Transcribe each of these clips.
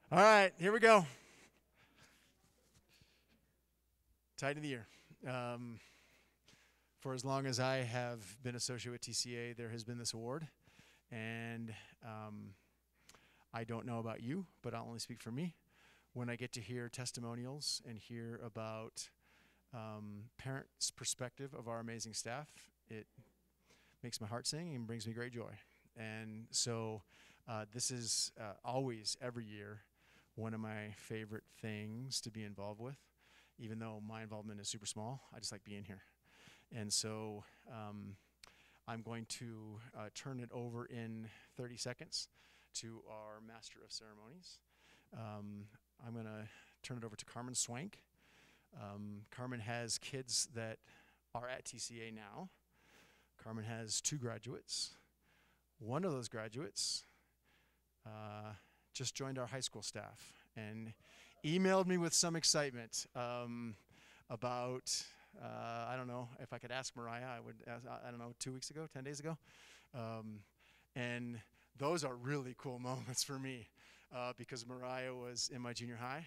All right, here we go. Tight of the year. For as long as I have been associated with TCA, there has been this award. And I don't know about you, but I'll only speak for me. When I get to hear testimonials and hear about parents' perspective of our amazing staff, it makes my heart sing and brings me great joy. And so this is always, every year, one of my favorite things to be involved with. Even though my involvement is super small, I just like being here. And so I'm going to turn it over in 30 seconds to our Master of Ceremonies. I'm going to turn it over to Carmen Swank. Carmen has kids that are at TCA now. Carmen has 2 graduates. One of those graduates just joined our high school staff and emailed me with some excitement about, I don't know, if I could ask Mariah, I would ask, I don't know, 2 weeks ago, 10 days ago. And those are really cool moments for me because Mariah was in my junior high.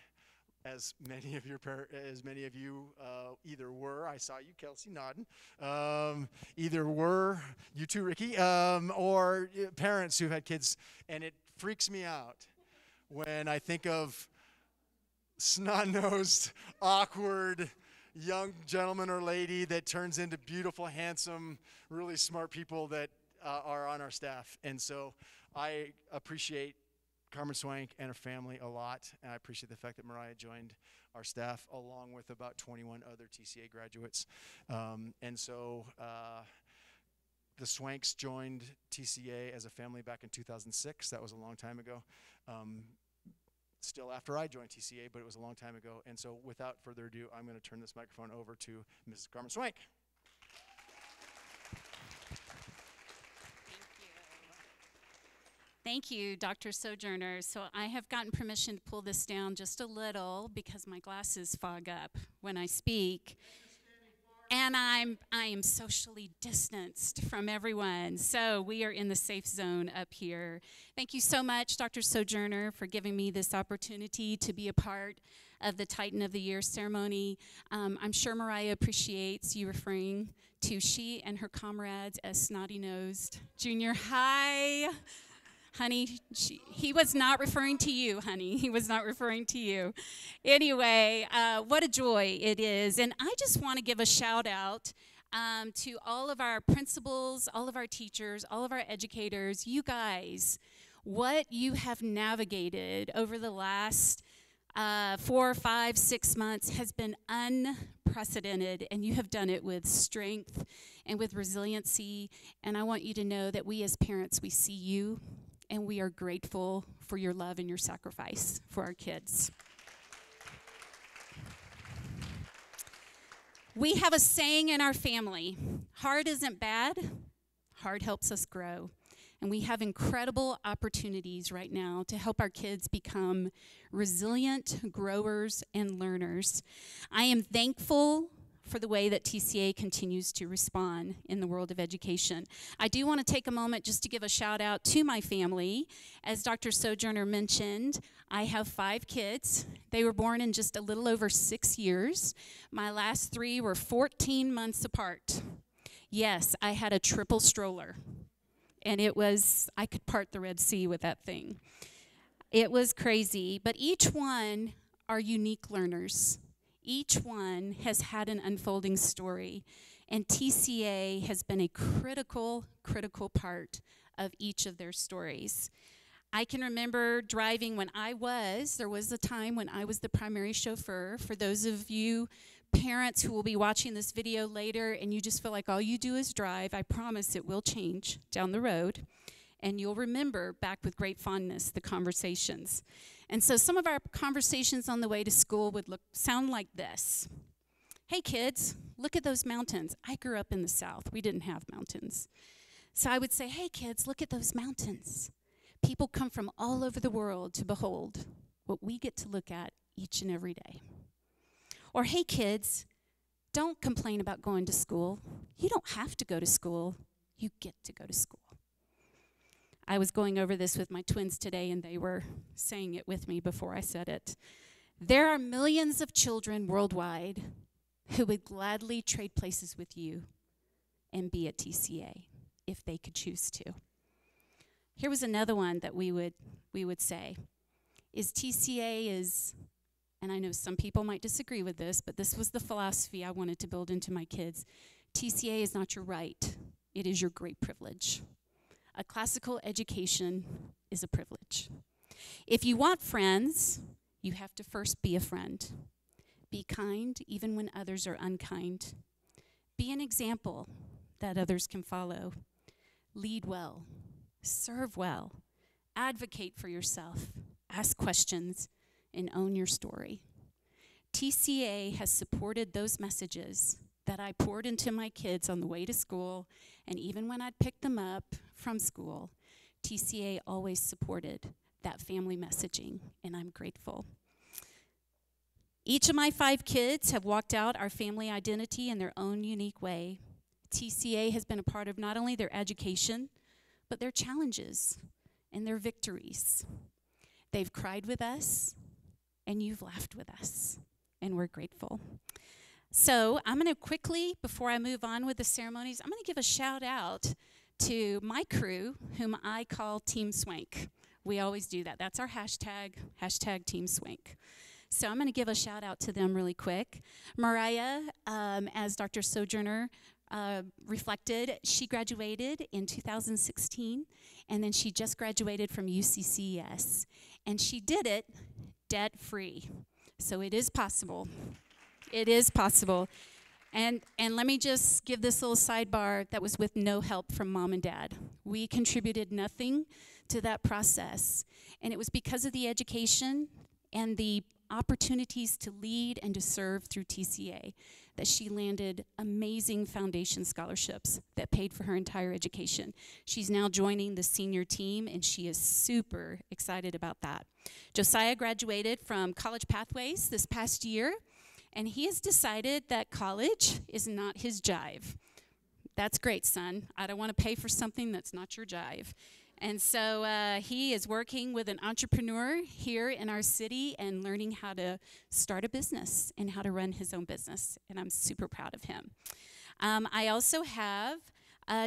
As many of you either were, I saw you, Kelsey, nodding, either were, you too, Ricky, or parents who had kids. And it freaks me out when I think of snot-nosed, awkward young gentleman or lady that turns into beautiful, handsome, really smart people that are on our staff. And so I appreciate Carmen Swank and her family a lot, and I appreciate the fact that Mariah joined our staff along with about 21 other TCA graduates. And so the Swanks joined TCA as a family back in 2006. That was a long time ago. Still after I joined TCA, but it was a long time ago. And so without further ado, I'm going to turn this microphone over to Mrs. Carmen Swank. Thank you, Dr. Sojourner. So I have gotten permission to pull this down just a little because my glasses fog up when I speak. And I am socially distanced from everyone. So we are in the safe zone up here. Thank you so much, Dr. Sojourner, for giving me this opportunity to be a part of the Titan of the Year ceremony. I'm sure Mariah appreciates you referring to she and her comrades as snotty-nosed junior high. Honey, he was not referring to you, honey. He was not referring to you. Anyway, what a joy it is. And I just want to give a shout out to all of our principals, all of our teachers, all of our educators. You guys, what you have navigated over the last 4, 5, 6 months has been unprecedented, and you have done it with strength and with resiliency. And I want you to know that we as parents, we see you. And we are grateful for your love and your sacrifice for our kids. We have a saying in our family, hard isn't bad, hard helps us grow. And we have incredible opportunities right now to help our kids become resilient growers and learners. I am thankful for the way that TCA continues to respond in the world of education. I do want to take a moment just to give a shout out to my family. As Dr. Sojourner mentioned, I have 5 kids. They were born in just a little over 6 years. My last 3 were 14 months apart. Yes, I had a triple stroller, and I could part the Red Sea with that thing. It was crazy, but each one are unique learners. Each one has had an unfolding story, and TCA has been a critical part of each of their stories. I can remember driving there was a time when I was the primary chauffeur. For those of you parents who will be watching this video later and you just feel like all you do is drive, I promise it will change down the road. And you'll remember back with great fondness the conversations. And so some of our conversations on the way to school would sound like this. Hey kids, look at those mountains. I grew up in the South. We didn't have mountains. So I would say, hey kids, look at those mountains. People come from all over the world to behold what we get to look at each and every day. Or hey kids, don't complain about going to school. You don't have to go to school. You get to go to school. I was going over this with my twins today, and they were saying it with me before I said it. There are millions of children worldwide who would gladly trade places with you and be at TCA if they could choose to. Here was another one that we would say is TCA is, and I know some people might disagree with this, but this was the philosophy I wanted to build into my kids. TCA is not your right, it is your great privilege. A classical education is a privilege. If you want friends, you have to first be a friend. Be kind even when others are unkind. Be an example that others can follow. Lead well. Serve well. Advocate for yourself. Ask questions and own your story. TCA has supported those messages that I poured into my kids on the way to school, and even when I'd pick them up from school, TCA always supported that family messaging, and I'm grateful. Each of my 5 kids have walked out our family identity in their own unique way. TCA has been a part of not only their education, but their challenges and their victories. They've cried with us, and you've laughed with us, and we're grateful. So I'm going to quickly, before I move on with the ceremonies, I'm going to give a shout out to my crew, whom I call Team Swank. We always do that. That's our hashtag Team Swank. So I'm going to give a shout out to them really quick. Mariah, as Dr. Sojourner reflected, she graduated in 2016, and then she just graduated from UCCS. And she did it debt-free. So it is possible. It is possible. And let me just give this little sidebar that was with no help from mom and dad. We contributed nothing to that process. And it was because of the education and the opportunities to lead and to serve through TCA that she landed amazing foundation scholarships that paid for her entire education. She's now joining the senior team, and she is super excited about that. Josiah graduated from College Pathways this past year, and he has decided that college is not his jive. That's great, son. I don't want to pay for something that's not your jive. And so he is working with an entrepreneur here in our city and learning how to start a business and how to run his own business. And I'm super proud of him. I also have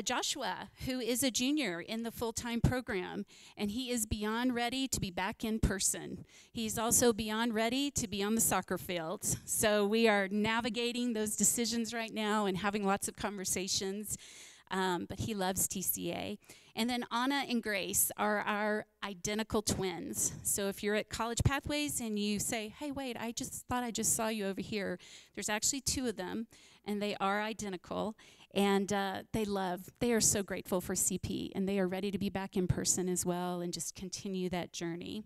Joshua, who is a junior in the full-time program, and he is beyond ready to be back in person. He's also beyond ready to be on the soccer field. So we are navigating those decisions right now and having lots of conversations, but he loves TCA. And then Anna and Grace are our identical twins. So if you're at College Pathways and you say, hey, wait, I just thought I just saw you over here, there's actually 2 of them, and they are identical. And they are so grateful for CP, and they are ready to be back in person as well and just continue that journey.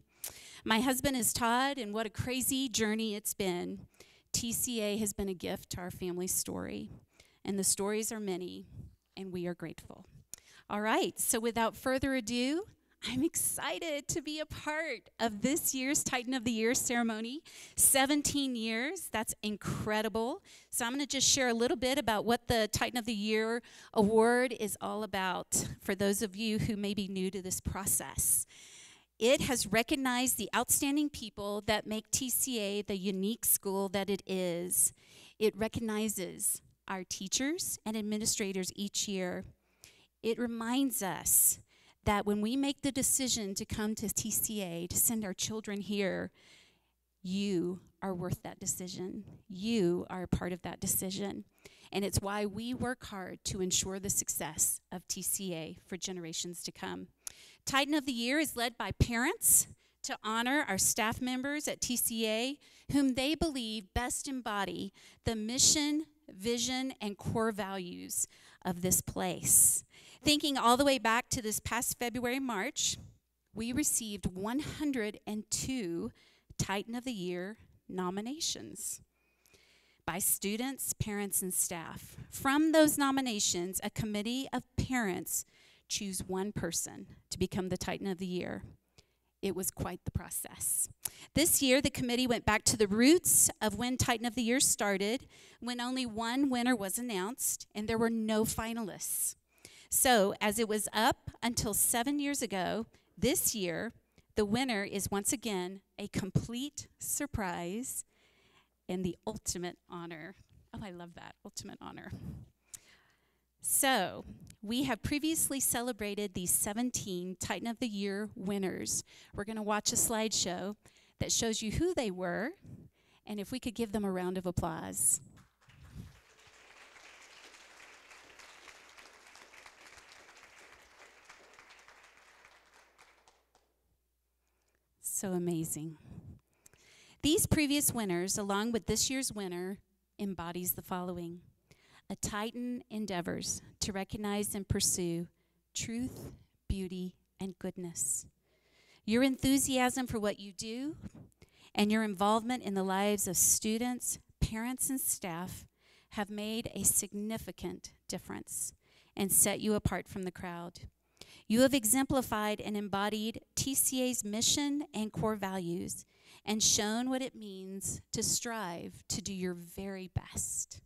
My husband is Todd, and what a crazy journey it's been. TCA has been a gift to our family story, and the stories are many, and we are grateful. All right, so without further ado, I'm excited to be a part of this year's Titan of the Year ceremony. 17 years, that's incredible. So I'm going to just share a little bit about what the Titan of the Year award is all about for those of you who may be new to this process. It has recognized the outstanding people that make TCA the unique school that it is. It recognizes our teachers and administrators each year. It reminds us that when we make the decision to come to TCA, to send our children here, you are worth that decision. You are a part of that decision. And it's why we work hard to ensure the success of TCA for generations to come. Titan of the Year is led by parents to honor our staff members at TCA, whom they believe best embody the mission, vision, and core values of this place. Thinking all the way back to this past February, March, we received 102 Titan of the Year nominations by students, parents, and staff. From those nominations, a committee of parents choose one person to become the Titan of the Year. It was quite the process. This year, the committee went back to the roots of when Titan of the Year started, when only one winner was announced, and there were no finalists. So, as it was up until 7 years ago, this year, the winner is once again a complete surprise and the ultimate honor. Oh, I love that, ultimate honor. So, we have previously celebrated the 17 Titan of the Year winners. We're going to watch a slideshow that shows you who they were, and if we could give them a round of applause. So amazing. These previous winners, along with this year's winner, embodies the following. A Titan endeavors to recognize and pursue truth, beauty, and goodness. Your enthusiasm for what you do and your involvement in the lives of students, parents, and staff have made a significant difference and set you apart from the crowd. You have exemplified and embodied TCA's mission and core values and shown what it means to strive to do your very best.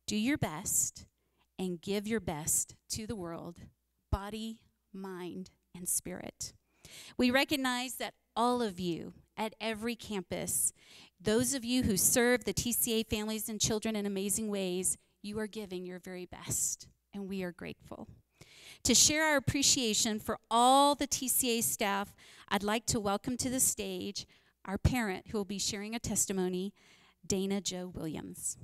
Do your best and give your best to the world, body, mind, and spirit. We recognize that all of you at every campus, those of you who serve the TCA families and children in amazing ways, you are giving your very best, and we are grateful. To share our appreciation for all the TCA staff, I'd like to welcome to the stage our parent who will be sharing a testimony, Dana Jo Williams.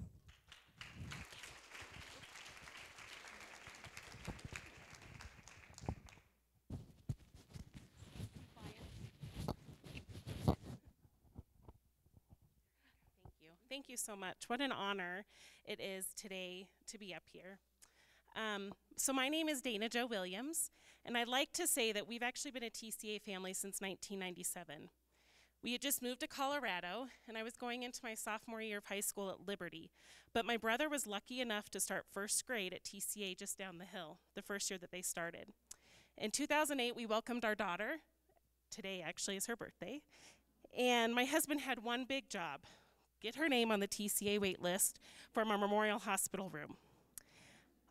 Thank you so much. What an honor it is today to be up here. So my name is Dana Jo Williams, and I'd like to say that we've actually been a TCA family since 1997. We had just moved to Colorado, and I was going into my sophomore year of high school at Liberty, but my brother was lucky enough to start first grade at TCA just down the hill, the first year that they started. In 2008, we welcomed our daughter. Today actually is her birthday, and my husband had one big job: get her name on the TCA wait list for our Memorial Hospital room.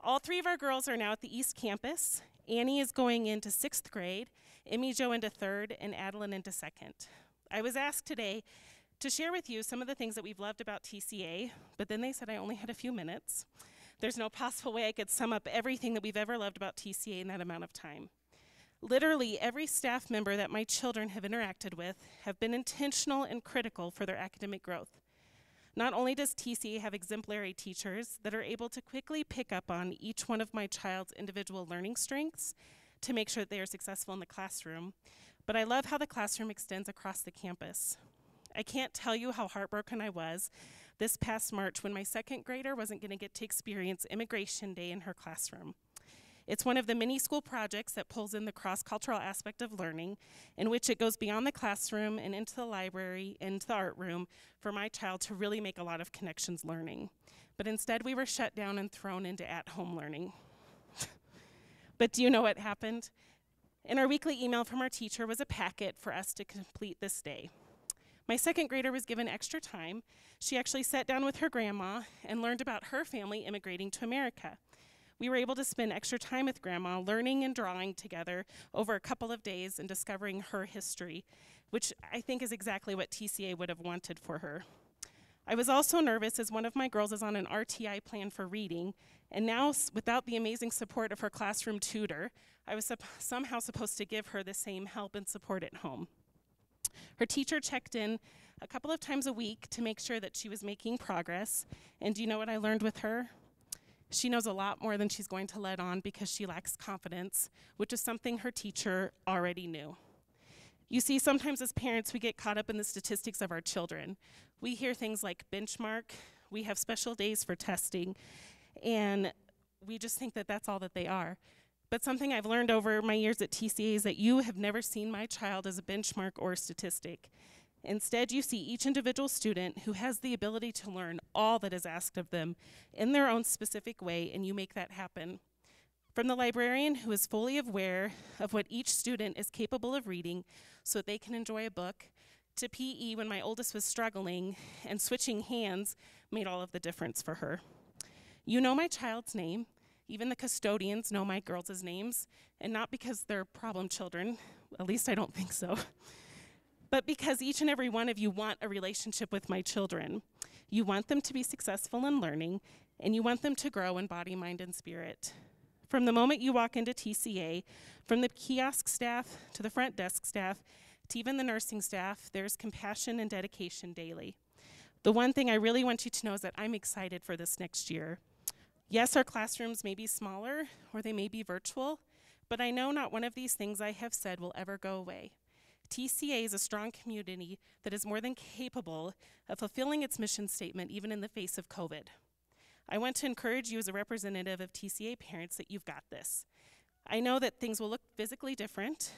All three of our girls are now at the East Campus. Annie is going into 6th grade, Emmy Jo into 3rd, and Adeline into 2nd. I was asked today to share with you some of the things that we've loved about TCA, but then they said I only had a few minutes. There's no possible way I could sum up everything that we've ever loved about TCA in that amount of time. Literally every staff member that my children have interacted with have been intentional and critical for their academic growth. Not only does TCA have exemplary teachers that are able to quickly pick up on each one of my child's individual learning strengths to make sure that they are successful in the classroom, but I love how the classroom extends across the campus. I can't tell you how heartbroken I was this past March when my 2nd grader wasn't going to get to experience Immigration Day in her classroom. It's one of the many school projects that pulls in the cross-cultural aspect of learning, in which it goes beyond the classroom and into the library, into the art room, for my child to really make a lot of connections learning. But instead, we were shut down and thrown into at-home learning. But do you know what happened? In our weekly email from our teacher was a packet for us to complete this day. My 2nd grader was given extra time. She actually sat down with her grandma and learned about her family immigrating to America. We were able to spend extra time with Grandma learning and drawing together over a couple of days and discovering her history, which I think is exactly what TCA would have wanted for her. I was also nervous as one of my girls is on an RTI plan for reading, and now without the amazing support of her classroom tutor, I was somehow supposed to give her the same help and support at home. Her teacher checked in a couple of times a week to make sure that she was making progress, and do you know what I learned with her? She knows a lot more than she's going to let on because she lacks confidence, which is something her teacher already knew. You see, sometimes as parents, we get caught up in the statistics of our children. We hear things like benchmark, we have special days for testing, and we just think that that's all that they are. But something I've learned over my years at TCA is that you have never seen my child as a benchmark or a statistic. Instead, you see each individual student who has the ability to learn all that is asked of them in their own specific way, and you make that happen. From the librarian who is fully aware of what each student is capable of reading so that they can enjoy a book, to PE when my oldest was struggling and switching hands made all of the difference for her. You know my child's name. Even the custodians know my girls' names, and not because they're problem children, at least I don't think so, but because each and every one of you want a relationship with my children. You want them to be successful in learning, and you want them to grow in body, mind, and spirit. From the moment you walk into TCA, from the kiosk staff to the front desk staff, to even the nursing staff, there's compassion and dedication daily. The one thing I really want you to know is that I'm excited for this next year. Yes, our classrooms may be smaller, or they may be virtual, but I know not one of these things I have said will ever go away. TCA is a strong community that is more than capable of fulfilling its mission statement even in the face of COVID. I want to encourage you as a representative of TCA parents that you've got this. I know that things will look physically different,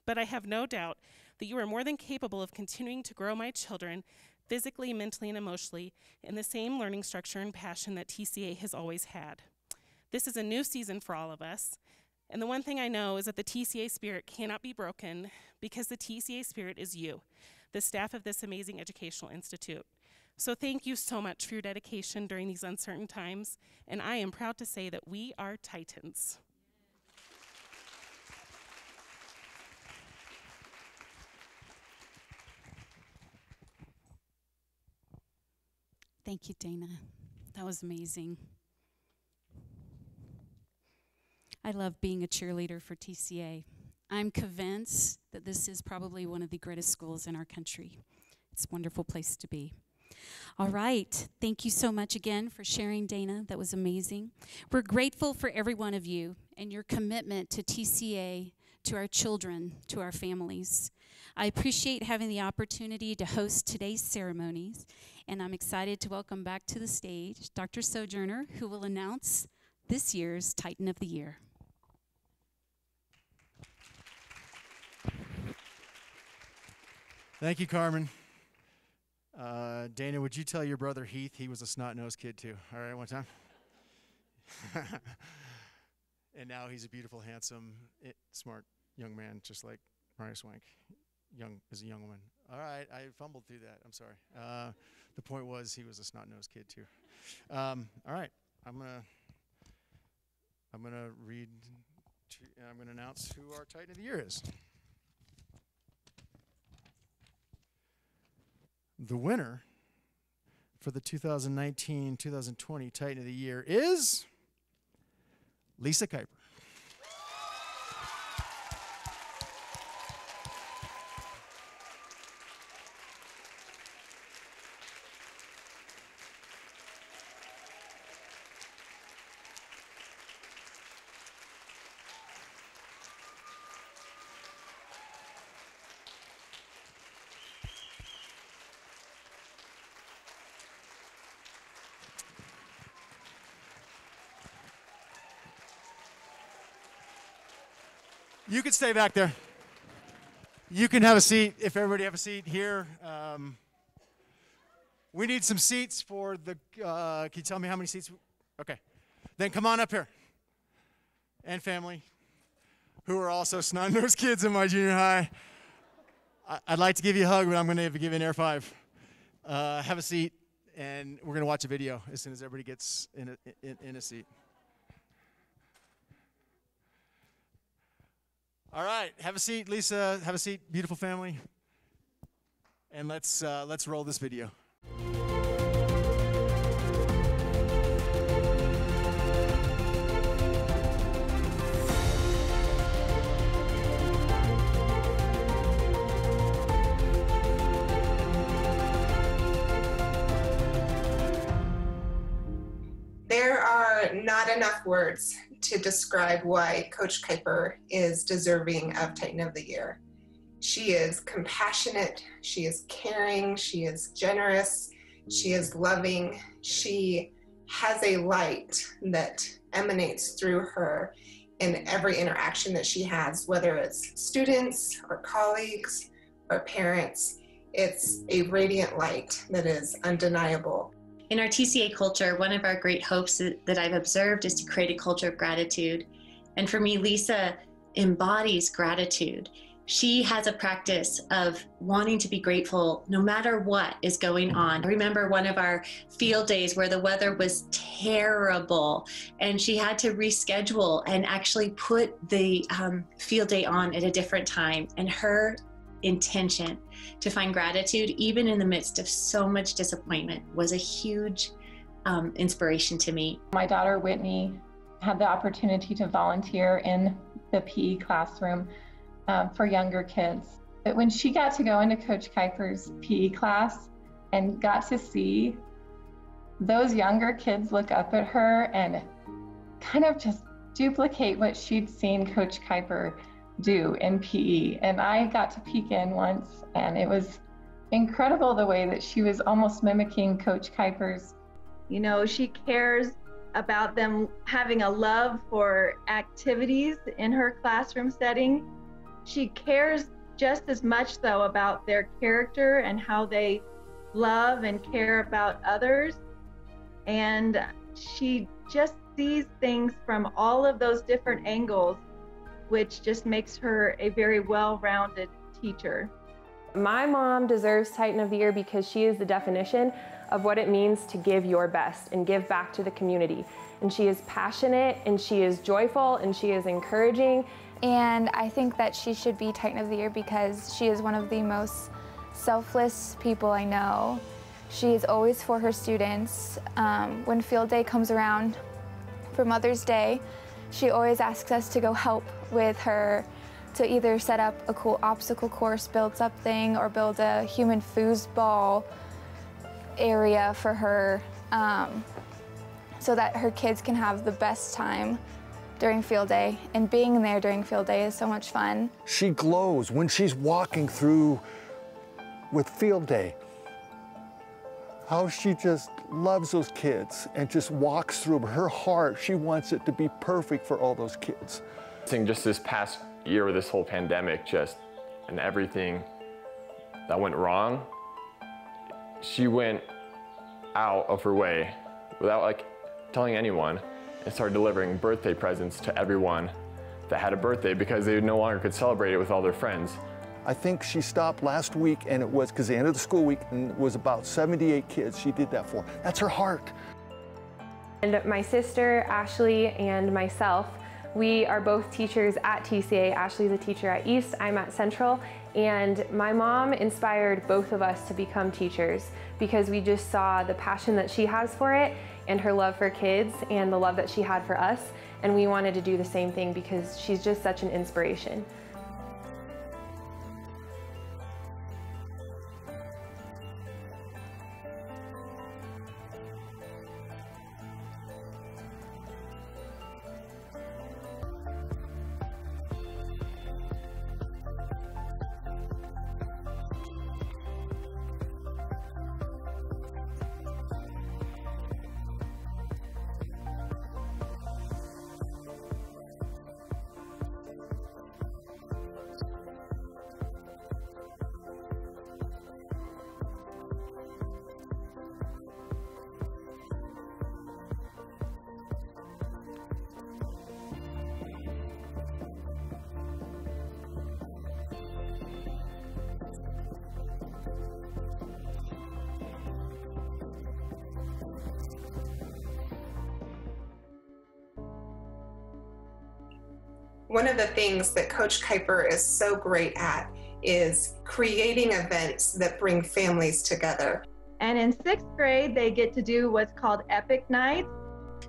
but I have no doubt that you are more than capable of continuing to grow my children physically, mentally, and emotionally in the same learning structure and passion that TCA has always had. This is a new season for all of us, and the one thing I know is that the TCA spirit cannot be broken because the TCA spirit is you, the staff of this amazing educational institute. So thank you so much for your dedication during these uncertain times, and I am proud to say that we are Titans. Thank you, Dana. That was amazing. I love being a cheerleader for TCA. I'm convinced that this is probably one of the greatest schools in our country. It's a wonderful place to be. All right. Thank you so much again for sharing, Dana. That was amazing. We're grateful for every one of you and your commitment to TCA, to our children, to our families. I appreciate having the opportunity to host today's ceremonies, and I'm excited to welcome back to the stage Dr. Sojourner, who will announce this year's Titan of the Year. Thank you, Carmen. Dana, would you tell your brother Heath he was a snot-nosed kid too? All right, one time. And now he's a beautiful, handsome, smart young man, just like Mariah Swank, young as a young woman. All right, I fumbled through that. I'm sorry. The point was he was a snot-nosed kid too. All right, I'm gonna read. I'm gonna announce who our Titan of the Year is. The winner for the 2019-2020 Titan of the Year is Lisa Kuiper. You can stay back there. You can have a seat. If everybody have a seat here. We need some seats for the, can you tell me how many seats? Okay. Then come on up here. And family, who are also snot-nosed kids in my junior high. I'd like to give you a hug, but I'm going to have to give you an air five. Have a seat, and we're going to watch a video as soon as everybody gets in a seat. All right, have a seat, Lisa. Have a seat, beautiful family. And let's roll this video. There are not enough words to describe why Coach Kuiper is deserving of Titan of the Year. She is compassionate, she is caring, she is generous, she is loving. She has a light that emanates through her in every interaction that she has, whether it's students or colleagues or parents. It's a radiant light that is undeniable. In our TCA culture, one of our great hopes that I've observed is to create a culture of gratitude. And for me, Lisa embodies gratitude. She has a practice of wanting to be grateful no matter what is going on. I remember one of our field days where the weather was terrible and she had to reschedule and actually put the field day on at a different time. And her intention to find gratitude, even in the midst of so much disappointment, was a huge inspiration to me. My daughter Whitney had the opportunity to volunteer in the PE classroom for younger kids. But when she got to go into Coach Kuiper's PE class and got to see those younger kids look up at her and kind of just duplicate what she'd seen Coach Kuiper do in PE. And I got to peek in once, and it was incredible the way that she was almost mimicking Coach Kuiper's. You know, she cares about them having a love for activities in her classroom setting. She cares just as much, though, about their character and how they love and care about others. And she just sees things from all of those different angles, which just makes her a very well-rounded teacher. My mom deserves Titan of the Year because she is the definition of what it means to give your best and give back to the community. And she is passionate, and she is joyful, and she is encouraging. And I think that she should be Titan of the Year because she is one of the most selfless people I know. She is always for her students. When field day comes around for Mother's Day, she always asks us to go help with her to either set up a cool obstacle course, build something, or build a human foosball area for her so that her kids can have the best time during field day. And being there during field day is so much fun. She glows when she's walking through with field day. How she just loves those kids and just walks through her heart. She wants it to be perfect for all those kids. I think just this past year with this whole pandemic and everything that went wrong, she went out of her way without telling anyone and started delivering birthday presents to everyone that had a birthday because they no longer could celebrate it with all their friends. I think she stopped last week, and it was because the end of the school week, and it was about 78 kids she did that for. That's her heart. And my sister, Ashley, and myself, we are both teachers at TCA. Ashley's a teacher at East, I'm at Central, and my mom inspired both of us to become teachers because we just saw the passion that she has for it and her love for kids and the love that she had for us, and we wanted to do the same thing because she's just such an inspiration. One of the things that Coach Kuiper is so great at is creating events that bring families together. And in 6th grade, they get to do what's called Epic Nights.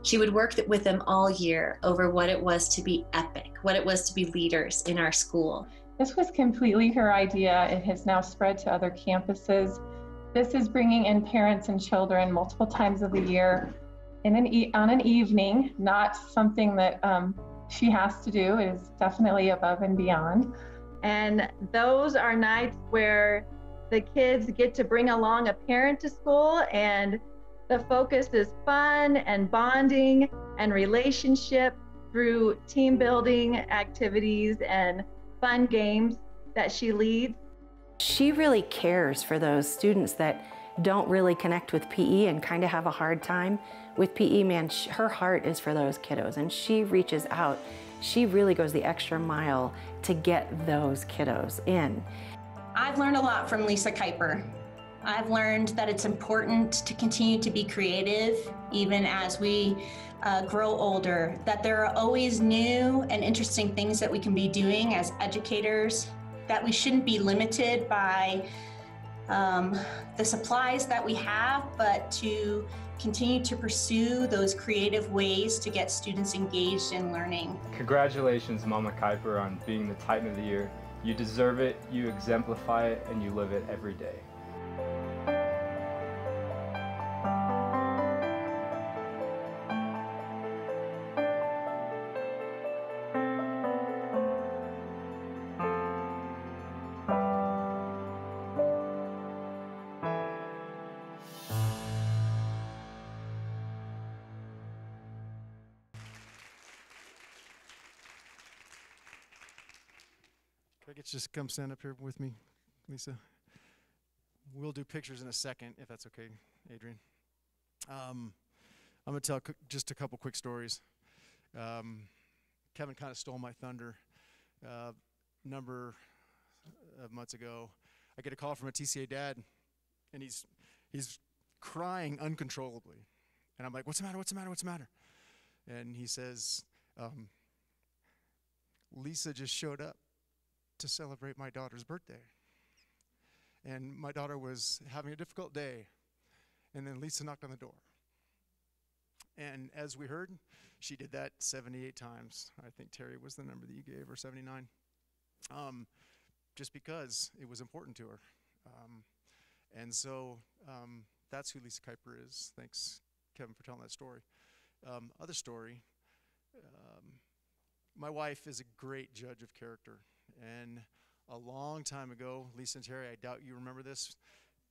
She would work with them all year over what it was to be epic, what it was to be leaders in our school. This was completely her idea. It has now spread to other campuses. This is bringing in parents and children multiple times of the year on an evening, not something that she has to do. It is definitely above and beyond. And those are nights where the kids get to bring along a parent to school, and the focus is fun and bonding and relationship through team building activities and fun games that she leads. She really cares for those students that don't really connect with PE and kind of have a hard time with PE. Man, her heart is for those kiddos, and she reaches out she really goes the extra mile to get those kiddos in. I've learned a lot from Lisa Kuiper. I've learned that it's important to continue to be creative even as we grow older, that there are always new and interesting things that we can be doing as educators, that we shouldn't be limited by the supplies that we have, but to continue to pursue those creative ways to get students engaged in learning. Congratulations, Mama Kuiper, on being the Titan of the Year. You deserve it, you exemplify it, and you live it every day. Can I get you to come stand up here with me, Lisa? We'll do pictures in a second, if that's okay, Adrian. I'm going to tell just a couple quick stories. Kevin kind of stole my thunder. Number of months ago, I get a call from a TCA dad, and he's crying uncontrollably. And I'm like, what's the matter, what's the matter, what's the matter? And he says, Lisa just showed up to celebrate my daughter's birthday. And my daughter was having a difficult day, and then Lisa knocked on the door. And as we heard, she did that 78 times. I think Terry was the number that you gave, or 79. Just because it was important to her. And so that's who Lisa Kuiper is. Thanks, Kevin, for telling that story. Other story, my wife is a great judge of character. And a long time ago, Lisa and Terry, I doubt you remember this,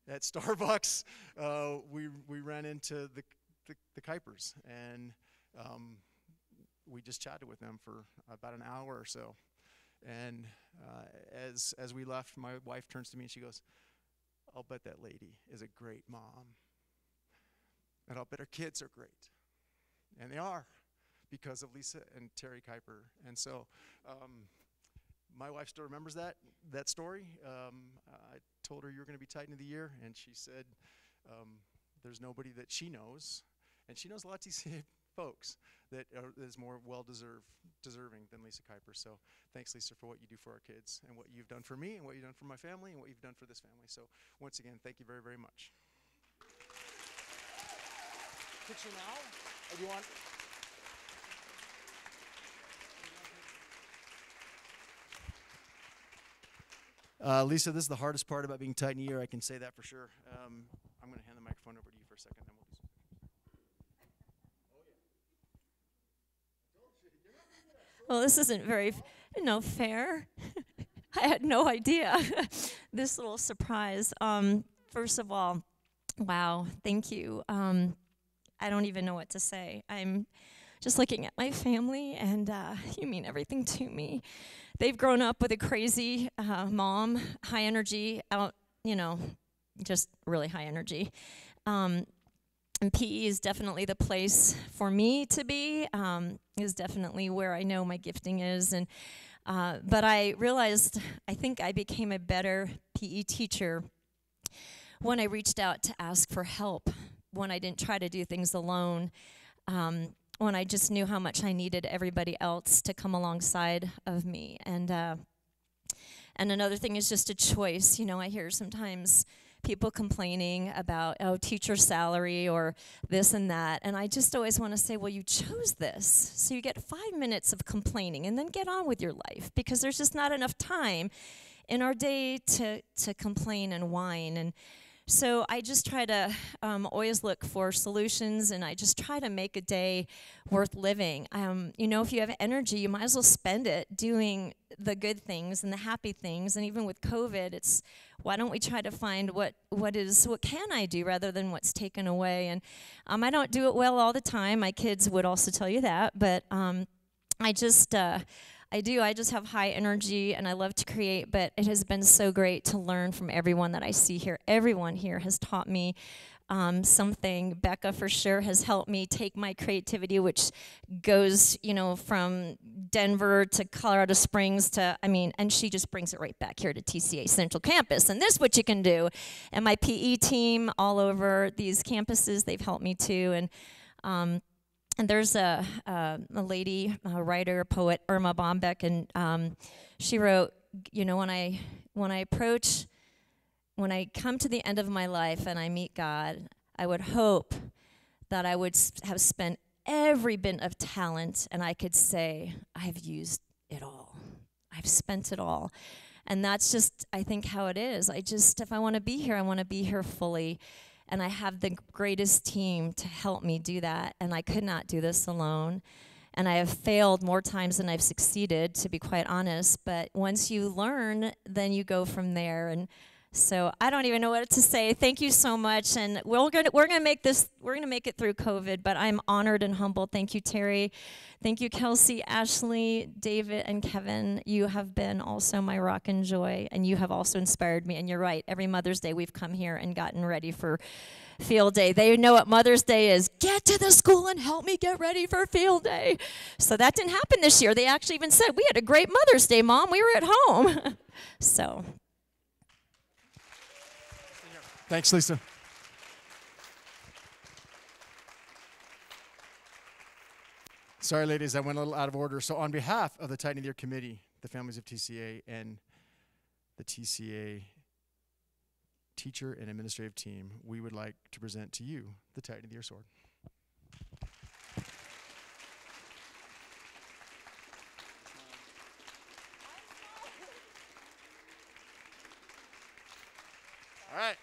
at Starbucks, we ran into the Kuipers, and we just chatted with them for about an hour or so. And as we left, my wife turns to me and she goes, I'll bet that lady is a great mom. And I'll bet her kids are great. And they are, because of Lisa and Terry Kuiper. And so my wife still remembers that story. I told her you were going to be Titan of the Year, and she said there's nobody that she knows, and she knows a lot of TCA folks that is more deserving than Lisa Kuiper. So thanks, Lisa, for what you do for our kids, and what you've done for me, and what you've done for my family, and what you've done for this family. So once again, thank you very, very much. Picture now, or do you want? Lisa, this is the hardest part about being Titan of the Year. I can say that for sure. I'm going to hand the microphone over to you for a second, then we'll do some. Well, this isn't very, fair. I had no idea. This little surprise. First of all, wow, thank you. I don't even know what to say. I'm just looking at my family, and you mean everything to me. They've grown up with a crazy mom, high energy, just really high energy. And PE is definitely the place for me to be, is definitely where I know my gifting is. And but I realized I think I became a better PE teacher when I reached out to ask for help, when I didn't try to do things alone, when I just knew how much I needed everybody else to come alongside of me. And another thing is just a choice. I hear sometimes people complaining about, teacher salary or this and that. And I just always want to say, well, you chose this. So you get 5 minutes of complaining and then get on with your life, because there's just not enough time in our day to complain and whine. And so I just try to always look for solutions, and I just try to make a day worth living. If you have energy, you might as well spend it doing the good things and the happy things. And even with COVID, it's why don't we try to find what can I do rather than what's taken away. And I don't do it well all the time. My kids would also tell you that, but I just have high energy, and I love to create, but it has been so great to learn from everyone that I see here. Everyone here has taught me something. Becca for sure has helped me take my creativity, which goes, from Denver to Colorado Springs to, and she just brings it right back here to TCA Central Campus. And this is what you can do. And my PE team all over these campuses, they've helped me too. And there's a lady, a writer, poet, Irma Bombeck, and she wrote, when I come to the end of my life and I meet God, I would hope that I would have spent every bit of talent and I could say, I've used it all. I've spent it all. And that's just, I think, how it is. If I want to be here, I want to be here fully. And I have the greatest team to help me do that. And I could not do this alone. And I have failed more times than I've succeeded, to be quite honest. But once you learn, then you go from there. And so I don't even know what to say. Thank you so much, and we're gonna make it through COVID. But I'm honored and humbled. Thank you, Terry. Thank you, Kelsey, Ashley, David, and Kevin. You have been also my rock and joy, and you have also inspired me. And you're right. Every Mother's Day, we've come here and gotten ready for field day. They know what Mother's Day is. Get to the school and help me get ready for field day. So that didn't happen this year. They actually even said, we had a great Mother's Day, Mom. We were at home. So. Thanks, Lisa. Sorry, ladies, I went a little out of order. So on behalf of the Titan of the Year Committee, the families of TCA, and the TCA teacher and administrative team, we would like to present to you the Titan of the Year Sword. All right.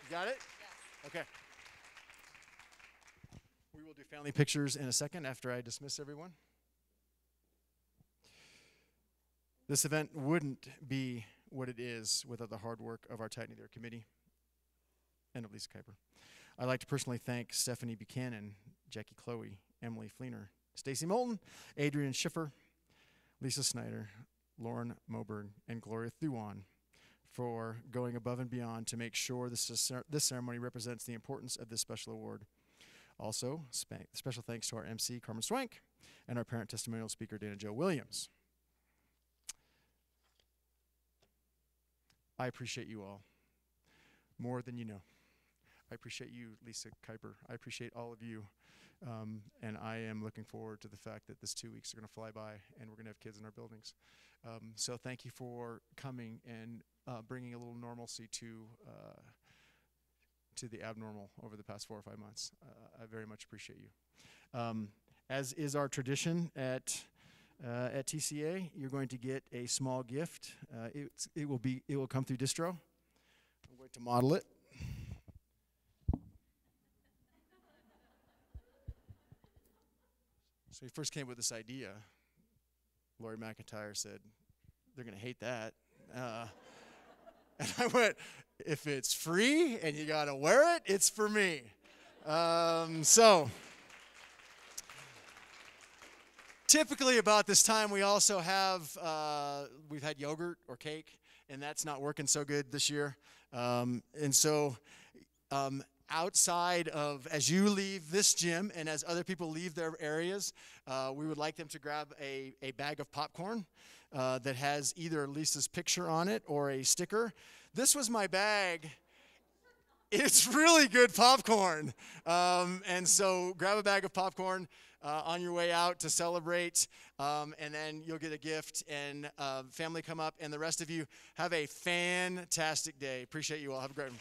You got it? Yes. Okay. We will do family pictures in a second after I dismiss everyone. This event wouldn't be what it is without the hard work of our Titan of the Year Committee and of Lisa Kuiper. I'd like to personally thank Stephanie Buchanan, Jackie Chloe, Emily Fleener, Stacy Moulton, Adrian Schiffer, Lisa Snyder, Lauren Moberg, and Gloria Thuan for going above and beyond to make sure this ceremony represents the importance of this special award. Also, special thanks to our MC, Carmen Swank, and our parent testimonial speaker, Dana Jo Williams. I appreciate you all more than you know. I appreciate you, Lisa Kuiper. I appreciate all of you. And I am looking forward to the fact that this 2 weeks are going to fly by and we're going to have kids in our buildings. So thank you for coming and bringing a little normalcy to the abnormal over the past 4 or 5 months. I very much appreciate you. As is our tradition at TCA, you're going to get a small gift. It will come through distro. I'm going to model it. So we first came up with this idea. Lori McIntyre said, they're going to hate that. And I went, if it's free and you got to wear it, it's for me. So typically about this time, we also have, we've had yogurt or cake, and that's not working so good this year. And so outside of, as you leave this gym and as other people leave their areas, we would like them to grab a bag of popcorn that has either Lisa's picture on it or a sticker. This was my bag. It's really good popcorn. And so grab a bag of popcorn on your way out to celebrate, and then you'll get a gift, and family come up, and the rest of you have a fantastic day. Appreciate you all. Have a great one.